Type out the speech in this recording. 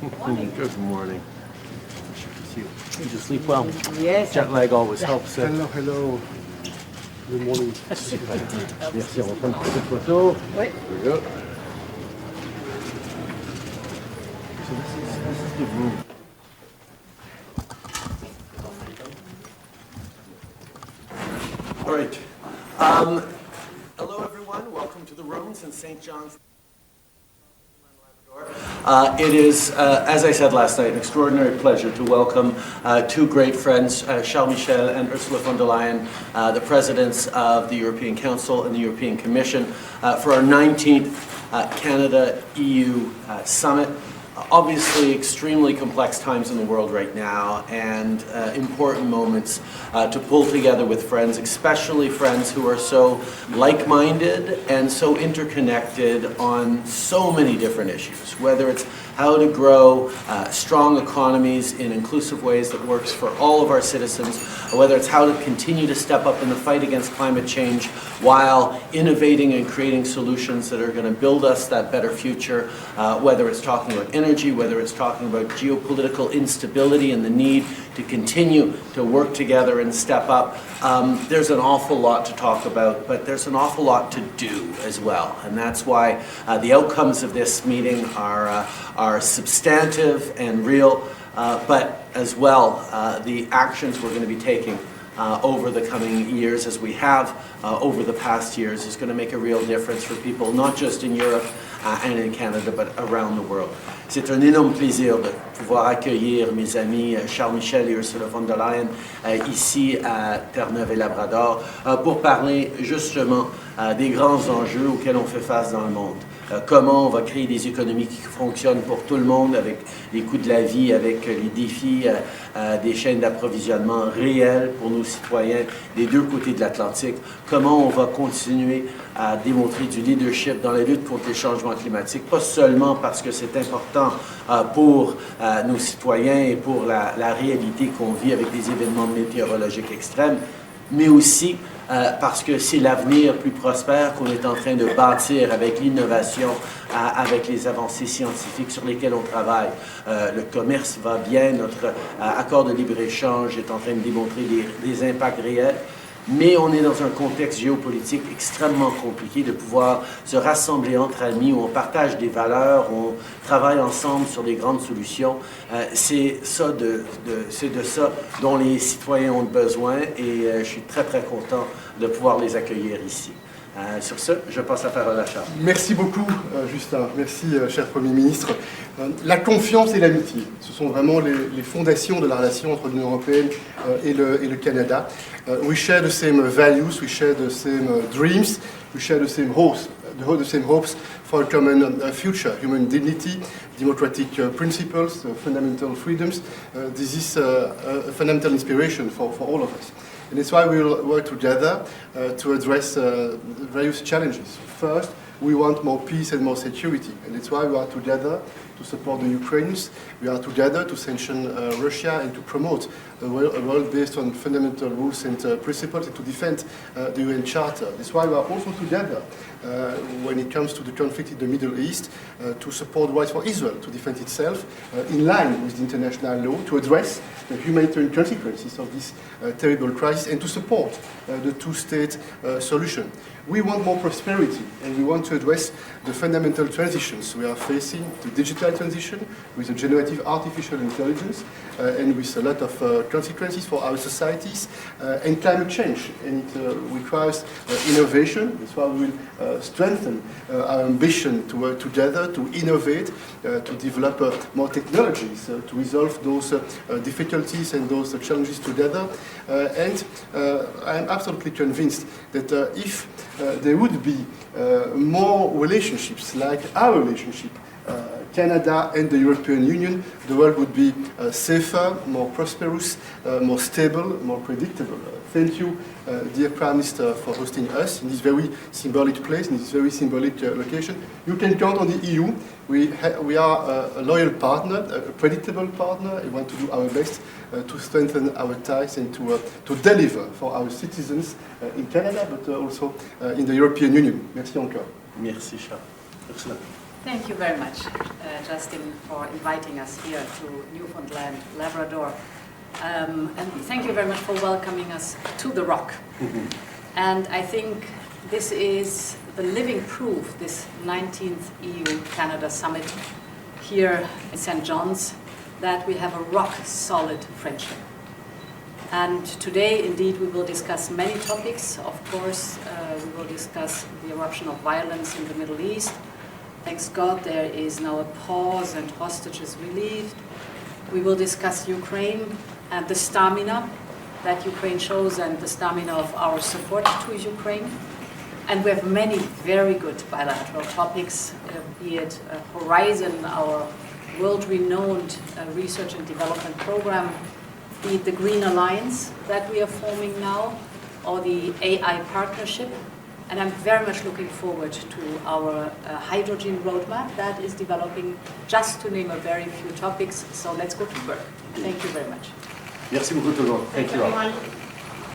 Morning. Good morning. Did you sleep well? Yes. Jet lag always helps. Hello. Good morning. Super. Merci, on va prendre une petite photo. Oui. There we go. So this is the room. All right. Hello, everyone. Welcome to the rooms in St. John's. It is, as I said last night, an extraordinary pleasure to welcome two great friends, Charles Michel and Ursula von der Leyen, the presidents of the European Council and the European Commission, for our 19th Canada-EU summit. Obviously, extremely complex times in the world right now, and important moments to pull together with friends, especially friends who are so like-minded and so interconnected on so many different issues, whether it's how to grow strong economies in inclusive ways that works for all of our citizens, or whether it's how to continue to step up in the fight against climate change while innovating and creating solutions that are going to build us that better future, whether it's talking about energy, whether it's talking about geopolitical instability and the need to continue to work together and step up. There's an awful lot to talk about, but there's an awful lot to do as well. And that's why the outcomes of this meeting are substantive and real, but as well, the actions we're going to be taking over the coming years, as we have over the past years, is going to make a real difference for people, not just in Europe and in Canada, but around the world. C'est un énorme plaisir de pouvoir accueillir mes amis Charles Michel et Ursula von der Leyen ici à Terre-Neuve-et-Labrador pour parler justement des grands enjeux auxquels on fait face dans le monde. Comment on va créer des économies qui fonctionnent pour tout le monde avec les coûts de la vie, avec les défis des chaînes d'approvisionnement réels pour nos citoyens des deux côtés de l'Atlantique. Comment on va continuer à démontrer du leadership dans la lutte contre les changements climatiques, pas seulement parce que c'est important pour nos citoyens et pour la réalité qu'on vit avec des événements météorologiques extrêmes, mais aussi parce que c'est l'avenir plus prospère qu'on est en train de bâtir avec l'innovation, avec les avancées scientifiques sur lesquelles on travaille. Le commerce va bien, notre accord de libre-échange est en train de démontrer des impacts réels. Mais on est dans un contexte géopolitique extrêmement compliqué de pouvoir se rassembler entre amis, où on partage des valeurs, où on travaille ensemble sur des grandes solutions. C'est de ça dont les citoyens ont besoin et je suis très très content de pouvoir les accueillir ici. Sur ce, je passe la parole à Charles. Merci beaucoup, Justin. Merci, cher Premier ministre. La confiance et l'amitié, ce sont vraiment les fondations de la relation entre l'Union européenne et le Canada. We share the same values, we share the same dreams, we share the same hopes for a common future, human dignity, democratic principles, fundamental freedoms. This is a fundamental inspiration for all of us. And it's why we will work together to address various challenges. First, we want more peace and more security, and it's why we are together to support the Ukrainians. We are together to sanction Russia and to promote a world based on fundamental rules and principles, and to defend the UN Charter. That's why we are also together when it comes to the conflict in the Middle East to support rights for Israel to defend itself in line with the international law, to address the humanitarian consequences of this terrible crisis, and to support the two-state solution. We want more prosperity, and we want to address the fundamental transitions we are facing, the digital transition with the generative artificial intelligence and with a lot of consequences for our societies, and climate change. And it requires innovation. That's why we will strengthen our ambition to work together, to innovate, to develop more technologies, to resolve those difficulties and those challenges together. And I'm absolutely convinced that if there would be more relationships like our relationship, Canada and the European Union, the world would be safer, more prosperous, more stable, more predictable. Thank you, dear Prime Minister, for hosting us in this very symbolic place, in this very symbolic location. You can count on the EU. We are a loyal partner, a predictable partner. We want to do our best to strengthen our ties and to deliver for our citizens in Canada, but also in the European Union. Merci encore. Merci, Charles. Excellent. Thank you very much, Justin, for inviting us here to Newfoundland, Labrador. And thank you very much for welcoming us to the Rock. And I think this is the living proof, this 19th EU-Canada summit here in St. John's, that we have a rock-solid friendship. And today, indeed, we will discuss many topics. Of course, we will discuss the eruption of violence in the Middle East. Thanks God, there is now a pause and hostages relieved. We will discuss Ukraine and the stamina that Ukraine shows and the stamina of our support to Ukraine. And we have many very good bilateral topics, be it Horizon, our world-renowned research and development program, be it the Green Alliance that we are forming now, or the AI partnership. And I'm very much looking forward to our hydrogen roadmap that is developing, just to name a very few topics. So let's go to work. Thank you very much. Merci beaucoup tout le monde. Thank you, everyone.